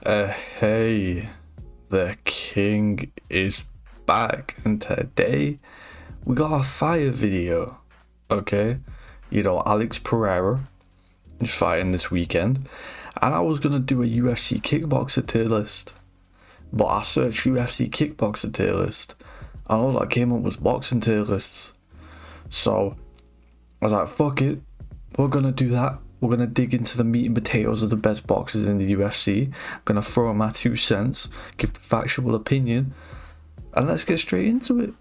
Hey, the king is back, and today we got a fire video. Okay, Alex Pereira is fighting this weekend, and I was gonna do a UFC kickboxer tier list, but I searched UFC kickboxer tier list, and all that came up was boxing tier lists. So I was like, fuck it, we're gonna do that. We're going to dig into the meat and potatoes of the best boxers in the UFC. I'm going to throw in my 2 cents, give the factual opinion, and let's get straight into it.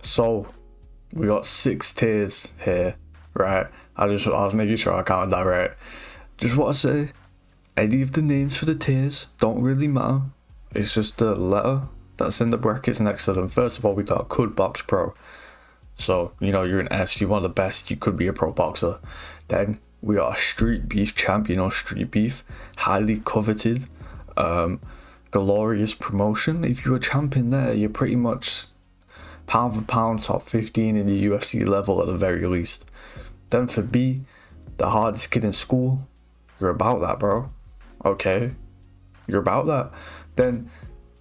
So, we got 6 tiers here, right? I was making sure I counted that right. Just want to say, any of the names for the tiers don't really matter. It's just the letter that's in the brackets next to them. First of all, we got Could Box Pro. So, you're an S, you're one of the best, you could be a pro boxer. Then we got a street beef champ, street beef, highly coveted, glorious promotion. If you're a champ in there, you're pretty much pound for pound top 15 in the UFC level at the very least. Then for B, the hardest kid in school, you're about that, bro. Okay, you're about that. Then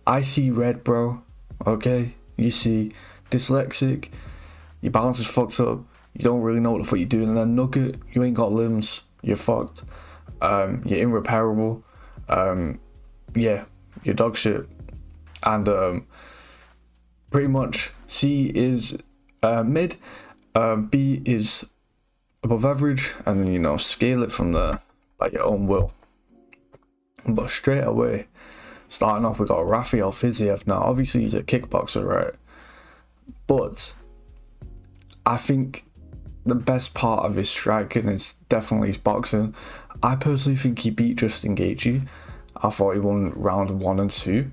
I see red, bro. Okay, you see dyslexic, your balance is fucked up, you don't really know what the fuck you're doing. And then Nugget, you ain't got limbs, you're fucked. You're irreparable. Yeah, you're dog shit. And pretty much C is mid, B is above average, and then scale it from there by your own will. But straight away, starting off, we got Rafael Fiziev. Now obviously he's a kickboxer, right? But I think the best part of his striking is definitely his boxing. I personally think he beat Justin Gaethje. I thought he won round 1 and 2.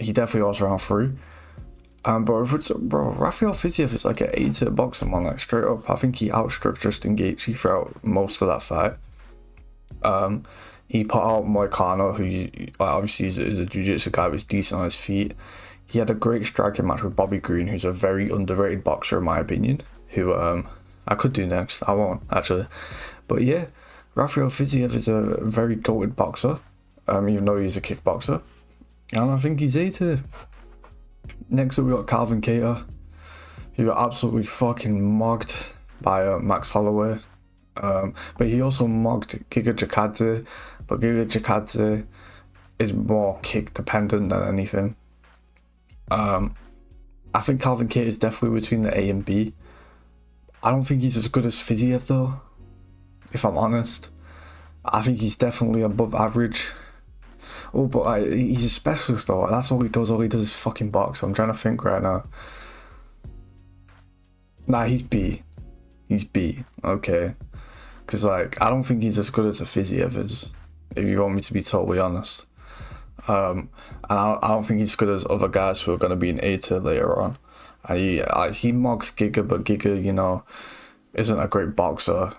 He definitely lost round 3. Bro, Rafael Fiziev is like an A-tier boxer, man, like straight up. I think he outstruck Justin Gaethje throughout most of that fight. He put out Moicano, who obviously is a jiu-jitsu guy, but he's decent on his feet. He had a great striking match with Bobby Green, who's a very underrated boxer in my opinion, who I could do next. I won't, actually. But yeah, Rafael Fiziev is a very goated boxer, even though he's a kickboxer. And I think he's A-tier. Next up, we got Calvin Kattar, who got absolutely fucking mugged by Max Holloway. But he also mugged Giga Chikadze, but Giga Chikadze is more kick dependent than anything. I think Calvin Kattar is definitely between the A and B. I don't think he's as good as Fiziev though, if I'm honest. I think he's definitely above average. Oh, but he's a specialist though. That's all he does. All he does is fucking box. I'm trying to think right now. Nah, he's B. He's B. Okay. Because I don't think he's as good as a Fiziev is, if you want me to be totally honest. And I don't think he's as good as other guys who are going to be in A-tier later on. He mocks Giga, but Giga, isn't a great boxer.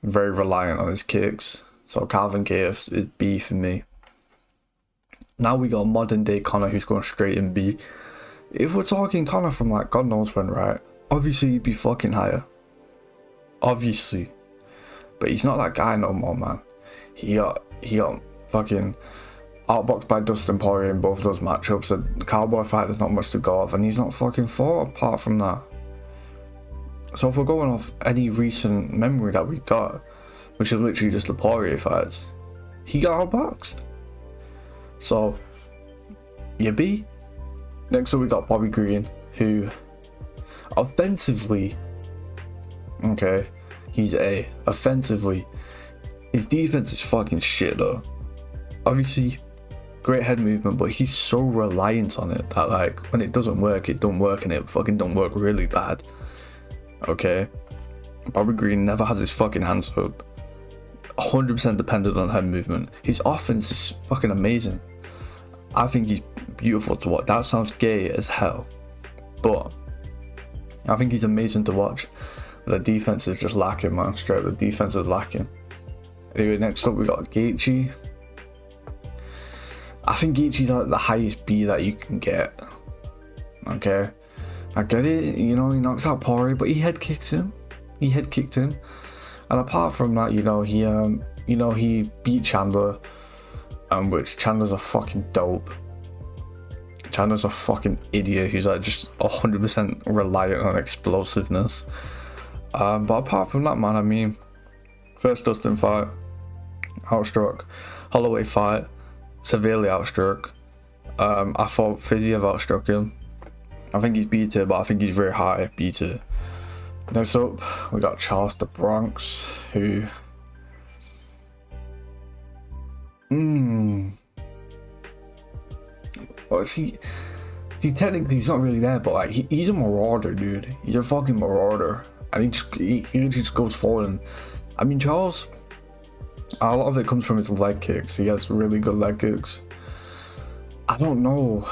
Very reliant on his kicks. So Calvin Kattar is B for me. Now we got modern day Conor, who's going straight in B. If we're talking Conor from like God knows when, right? Obviously he'd be fucking higher. Obviously. But he's not that guy no more, man. He got fucking outboxed by Dustin Poirier in both those matchups. The Cowboy fight, there's not much to go off, and he's not fucking fought apart from that. So if we're going off any recent memory that we got, which is literally just the Poirier fights, he got outboxed. So, yeah, B. Next up we got Bobby Green, who offensively, okay, he's A. Offensively, his defense is fucking shit though. Obviously, great head movement, but he's so reliant on it that like when it doesn't work, it don't work, and it fucking don't work really bad. Okay, Bobby Green never has his fucking hands up. 100% dependent on head movement. His offense is fucking amazing. I think he's beautiful to watch. That sounds gay as hell, but I think he's amazing to watch. The defense is just lacking, man. Straight up, the defense is lacking. Anyway, next up we got Gaethje. I think Gaethje's like the highest B that you can get. Okay, I get it. He knocks out Poirier, but he head kicks him. And apart from that, he beat Chandler. which Chandler's a fucking dope. Chandler's a fucking idiot who's like just 100% reliant on explosiveness. But apart from that, man, I mean, first Dustin fight, outstruck. Holloway fight, severely outstruck. I thought Fiziev outstruck him. I think he's beat it, but I think he's very high beat it. Next up, we got Charles the Bronx, who... Well, see, technically he's not really there, but like he's a marauder, dude. He's a fucking marauder, and he just goes forward. And I mean, Charles, a lot of it comes from his leg kicks. He has really good leg kicks. I don't know,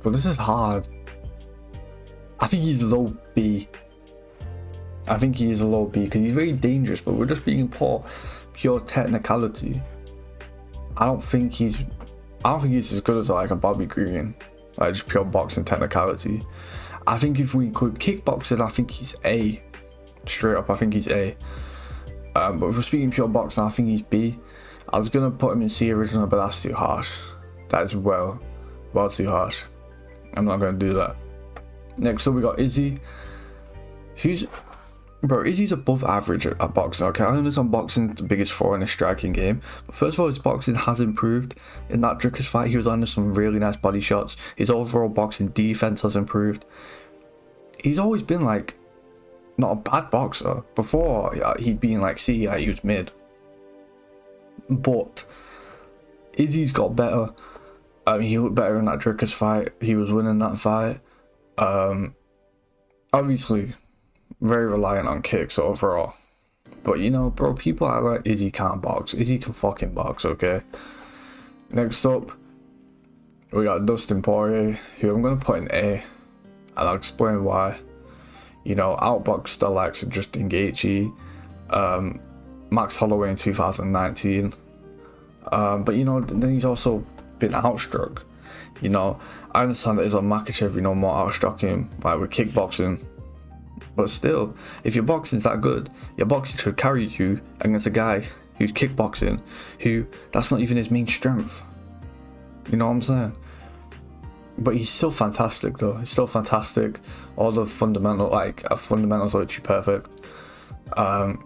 but this is hard. I think he's low B. I think he is a low B because he's very dangerous, but we're just being pure technicality. I don't think he's as good as like a Bobby Green, like just pure boxing technicality. I think if we could kickbox it, I think he's A. Straight up, I think he's A. But if we're speaking pure boxing, I think he's B. I was gonna put him in C original, but that's too harsh. That is well too harsh. I'm not gonna do that. Next up, we got Izzy. Izzy's above average at boxing, okay? I understand boxing the biggest four in the striking game. But first of all, his boxing has improved. In that Drickers fight, he was landing some really nice body shots. His overall boxing defense has improved. He's always been like, not a bad boxer. Before, he'd been like C, like he was mid. But Izzy's got better. He looked better in that Drickers fight. He was winning that fight. Obviously, very reliant on kicks overall. But you know, bro, people act like Izzy can't box. Izzy can fucking box, okay? Next up, we got Dustin Poirier, who I'm going to put in A. And I'll explain why. You know, outboxed the likes of Justin Gaethje, Max Holloway in 2019. But you know, then he's also been outstruck. You know, I understand that Islam Makhachev, you know, more outstruck him like with kickboxing. But still, if your boxing's that good, your boxing should carry you against a guy who's kickboxing, who that's not even his main strength. You know what I'm saying? But he's still fantastic though. He's still fantastic. All the fundamentals are literally perfect. And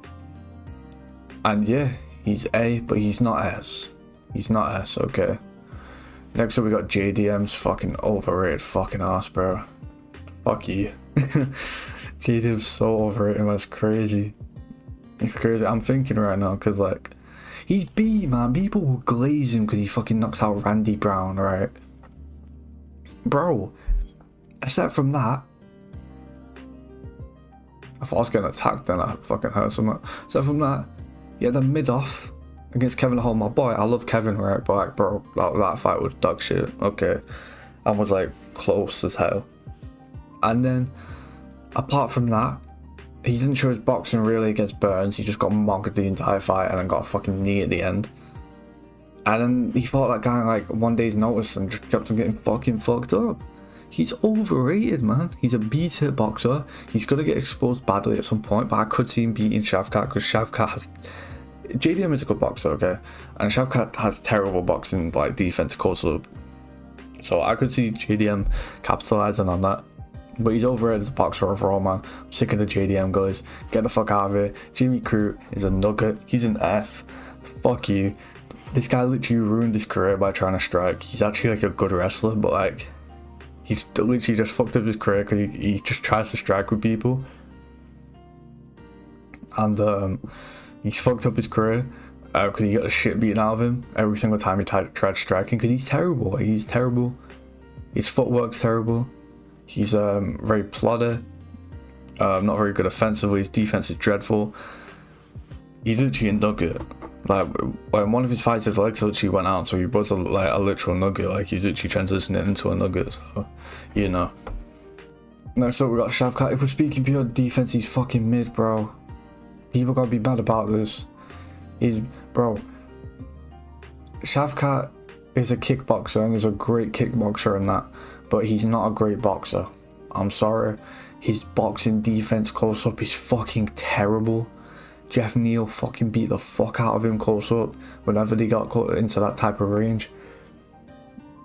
yeah, he's A, but he's not S. He's not S, okay. Next up we got JDM's fucking overrated fucking ass, bro. Fuck you. JDM's so overrated, man. It's crazy. It's crazy. I'm thinking right now, because like, he's B, man. People will glaze him because he fucking knocks out Randy Brown, right? Bro, except from that, I thought I was getting attacked, then I fucking heard something. Except from that, he had a mid-off against Kevin Hall, my boy. I love Kevin, right? But like, bro, that fight was dog shit, okay? I was like close as hell. And then, apart from that, he didn't show his boxing really against Burns. He just got mocked the entire fight and then got a fucking knee at the end. And then he fought that guy like 1 day's notice and just kept on getting fucking fucked up. He's overrated, man. He's a B-tier boxer. He's gonna get exposed badly at some point, but I could see him beating Shavkat because Shavkat has... JDM is a good boxer, okay? And Shavkat has terrible boxing, like defense close-up. So I could see JDM capitalizing on that. But he's overrated as a boxer overall, man. I'm sick of the JDM guys. Get the fuck out of here. Jimmy Crute is a nugget. He's an F. Fuck you. This guy literally ruined his career by trying to strike. He's actually like a good wrestler, but like, he's literally just fucked up his career because he just tries to strike with people. And he's fucked up his career because he got the shit beaten out of him every single time he tried striking because he's terrible. Like, he's terrible. His footwork's terrible. He's very plodder. Not very good offensively. His defense is dreadful. He's literally a nugget. Like when one of his fights, his legs literally went out, so he was a literal nugget. Like he's literally transitioning into a nugget. So, you know. Next up, we got Shavkat. If we're speaking pure defense, he's fucking mid, bro. People gotta be mad about this. Bro. Shavkat is a kickboxer and is a great kickboxer and that, but he's not a great boxer. I'm sorry. His boxing defense close up is fucking terrible. Jeff Neal fucking beat the fuck out of him close up whenever they got caught into that type of range.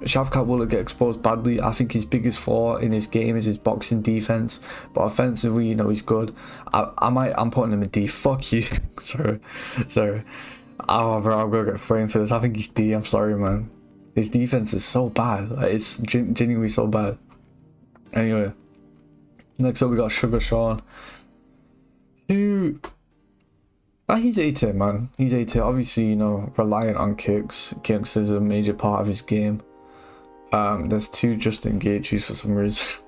Shavkat will get exposed badly. I think his biggest flaw in his game is his boxing defense, but offensively, you know, he's good. I'm putting him in D. Fuck you. sorry. Oh, bro, I'm gonna get framed for this. I think he's D. I'm sorry, man. His defense is so bad. Like, it's genuinely so bad. Anyway, next up we got Sugar Sean. Who? He's A-tier, man. He's A-tier. Obviously, you know, reliant on kicks. Kicks is a major part of his game. There's 2 Justin Gaethjes for some reason.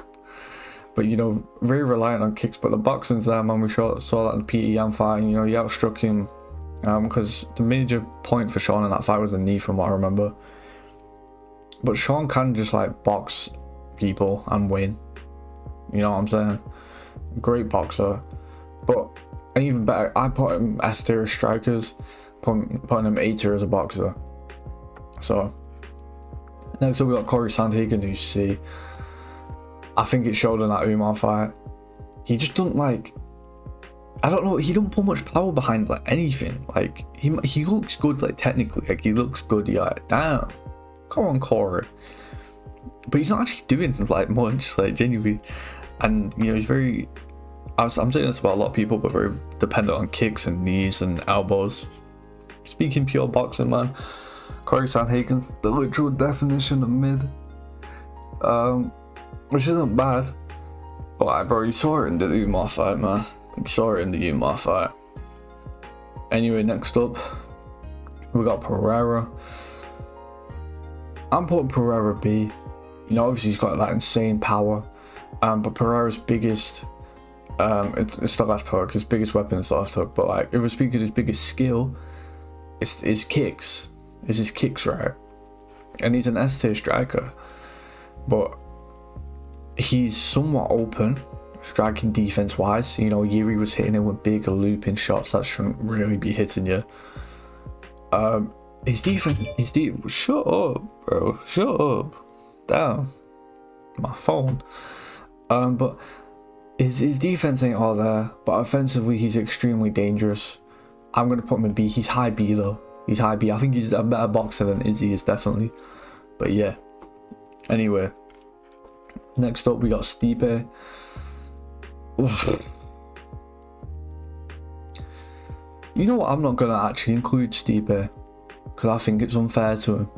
But, you know, very reliant on kicks. But the boxing's there, man. We saw that in the Peter Yan fight. And, you know, he outstruck him. Because the major point for Sean in that fight was a knee, from what I remember. But Sean can just, like, box people and win. You know what I'm saying? Great boxer. But, and even better, I put him S tier as strikers. Putting him A tier as a boxer. So, next up we got Corey Sandhagen, who's C. I think it showed in that Umar fight. He just doesn't, like, I don't know, he don't put much power behind, like, anything. Like, he looks good, like, technically. Like, he looks good. You're like, damn, come on, Corey. But he's not actually doing, like, much, like, genuinely. And, you know, he's very, I'm saying this about a lot of people, but very dependent on kicks and knees and elbows. Speaking pure boxing, man, Corey Sandhagen's the literal definition of mid. Which isn't bad. But, like, bro, you saw it in the Umar fight, man. You saw it in the Umar fight. Anyway, next up, we got Pereira. I'm putting Pereira B. You know, obviously he's got that insane power. But Pereira's biggest, it's the left hook. His biggest weapon is the left hook. But, like, if we're speaking of his biggest skill, it's his kicks. It's his kicks, right? And he's an S tier striker. But he's somewhat open, striking defense wise. You know, Yuri was hitting him with big looping shots that shouldn't really be hitting you. His defense, shut up, bro, shut up. Damn, my phone. But his defense ain't all there, but offensively he's extremely dangerous. I'm gonna put him in B. He's high B though. He's high B. I think he's a better boxer than Izzy is, definitely. But yeah. Anyway, next up we got Stipe. You know what? I'm not gonna actually include Stipe because I think it's unfair to him,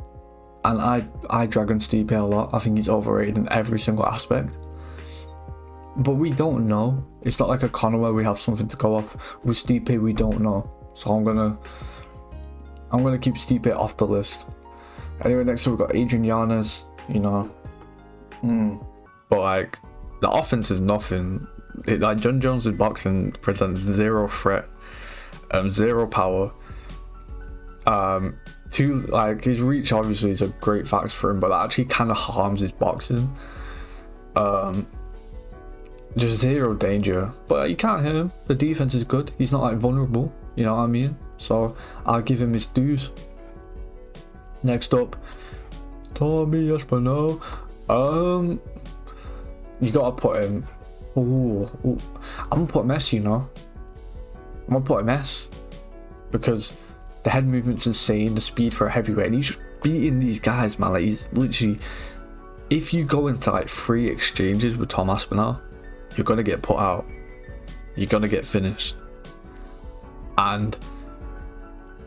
and I drag on Stipe a lot. I think he's overrated in every single aspect. But we don't know. It's not like a Conor where we have something to go off. With Stipe, we don't know. So I'm gonna keep Stipe off the list. Anyway, next up we've got Adrian Yanez. You know, but like the offense is nothing. Like John Jones' boxing presents zero threat, zero power. Like his reach obviously is a great factor for him, but that actually kind of harms his boxing. Just zero danger, but you can't hit him. The defense is good. He's not like vulnerable, you know what I mean? So I'll give him his dues. Next up, Tommy Espinal. You gotta put him. Ooh, I'm gonna put him S, you know. I'm gonna put him S because the head movement's insane. The speed for a heavyweight, and he's just beating these guys, man. Like he's literally. If you go into like 3 exchanges with Tom Aspinall, you're gonna get put out. You're gonna get finished. And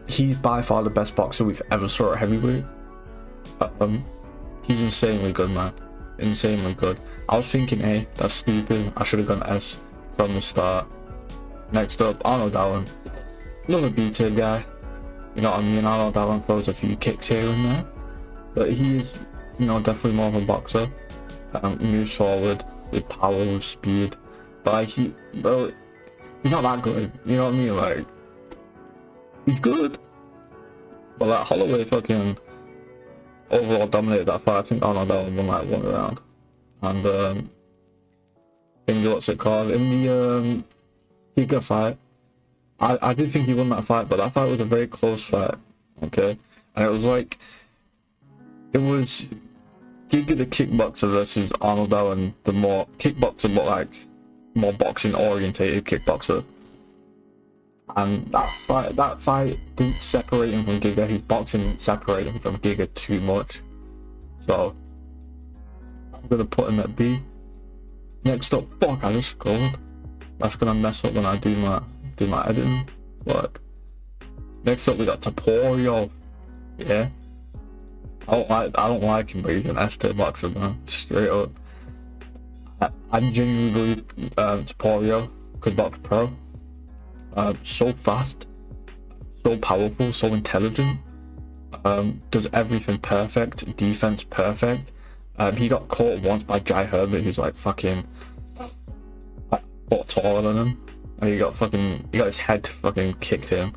he's by far the best boxer we've ever saw at heavyweight. He's insanely good, man. Insanely good. I was thinking A, that's stupid. I should have gone S from the start. Next up, Arnold Allen. Another B-tier guy. You know what I mean? Arnold Allen throws a few kicks here and there. But he is, you know, definitely more of a boxer. Moves forward with power, with speed. But like, he's not that good. You know what I mean? Like, he's good. But like, Holloway fucking overall dominated that fight. I think Arnold Allen won like 1 round. And what's it called? In the Giga fight, I did think he won that fight, but that fight was a very close fight. Okay? And it was like, it was Giga the kickboxer versus Arnold Allen, the more kickboxer, but like more boxing orientated kickboxer. And that fight didn't separate him from Giga. His boxing didn't separate him from Giga too much. So I'm gonna put him at B. Next up, fuck, I just scrolled. That's gonna mess up when I do my editing. But next up we got Topuria. Yeah. I don't like him, but he's an S-tier boxer, man. Straight up. I genuinely believe Topuria could box pro. So fast, so powerful, so intelligent. Does everything perfect. Defense perfect. He got caught once by Jai Herbert, who's like fucking like a foot taller than him, and he got his head fucking kicked in.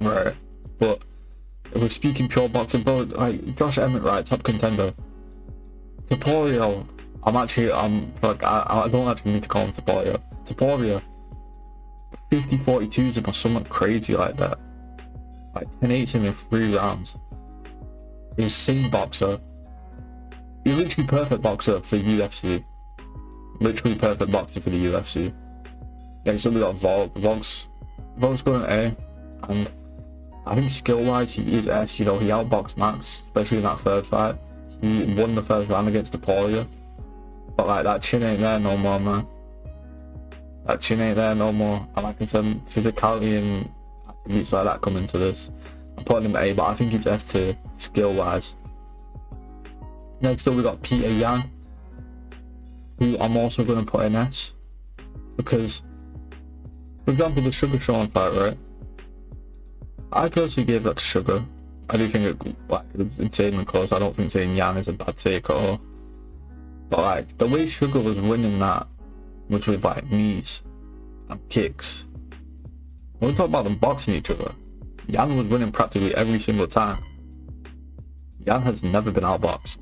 Right, but if we're speaking pure boxing, bro, like Josh Emmett, right, top contender. Topuria, I don't actually need to call him Topuria. Topuria, 50-42s him or something crazy like that. Like 10-8s him in 3 rounds. Insane boxer. He's literally perfect boxer for UFC. Literally perfect boxer for the UFC. Next up we got Volk. Volk's going A, and I think skill wise he is S. You know, he outboxed Max, especially in that third fight. He won the first round against Topuria, but like that chin ain't there no more, man. That chin ain't there no more. And like I said, physicality and attributes like that come into this. I'm putting him A, but I think it's S tier skill wise. Next up we got Peter Yan, who I'm also going to put in S, because for example the Sugar Sean fight, right, I personally gave that to Sugar. I do think it was insanely close. I don't think saying Yan is a bad take at all, but like the way Sugar was winning that was with like knees and kicks. When we talk about them boxing each other, Yan was winning practically every single time. Yan has never been outboxed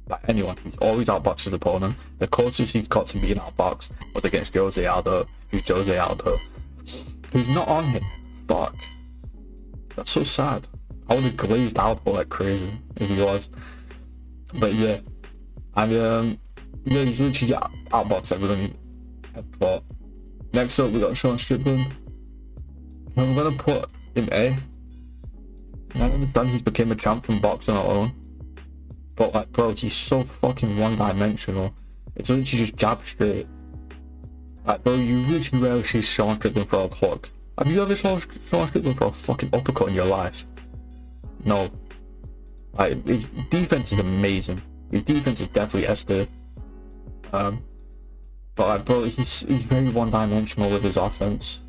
by anyone. He's always outboxed his opponent. The closest he's got to being outboxed was against Jose Aldo, who's not on him. Fuck. That's so sad. I would have glazed Aldo like crazy if he was. But yeah. And yeah, he's literally outboxed everyone he's ever fought. Next up we got Sean Strickland. I'm gonna put him A. I understand he's became a champ from boxing alone, but like bro, he's so fucking one-dimensional. It's literally just jab straight. Like bro, you literally rarely see Sean Strickland throw a hook. Have you ever saw Sean Strickland throw a fucking uppercut in your life? No. Like his defense is amazing. His defense is definitely S tier. But like bro, he's very one-dimensional with his offense.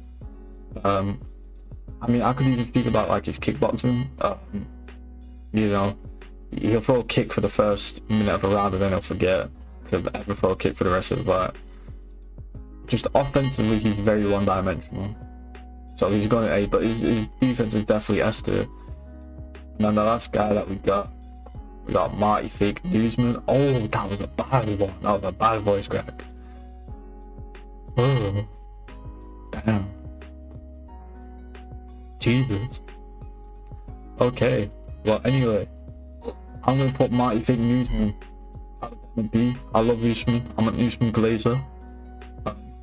I mean, I could even speak about like his kickboxing. You know, he'll throw a kick for the first minute of a round and then he'll forget to ever throw a kick for the rest of the fight. Just offensively, he's very one-dimensional. So he's going to A, but his defense is definitely S tier. And then the last guy that we got Marty Fake Newsman. Oh, that was a bad one. That was a bad voice crack. Oh, damn. Jesus. Okay. Well, anyway, I'm gonna put Marty Fake Newsman at B. I love Newsman. I'm a Newsman glazer.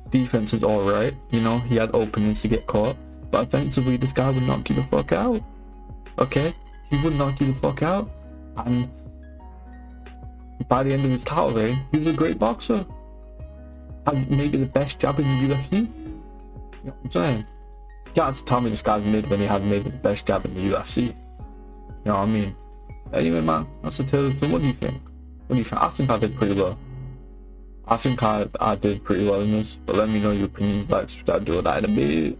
Defense is alright. You know, he had openings to get caught, but offensively, this guy would knock you the fuck out. Okay, he would knock you the fuck out, and by the end of his title reign, he was a great boxer. And maybe the best jab in the UFC. You know what I'm saying? You can't tell me this guy's mid when he had maybe the best jab in the UFC. You know what I mean? Anyway, man, that's the tale. So what do you think? What do you think? I think I did pretty well. I think I did pretty well in this. But let me know your opinions, like, subscribe, do all that in a bit.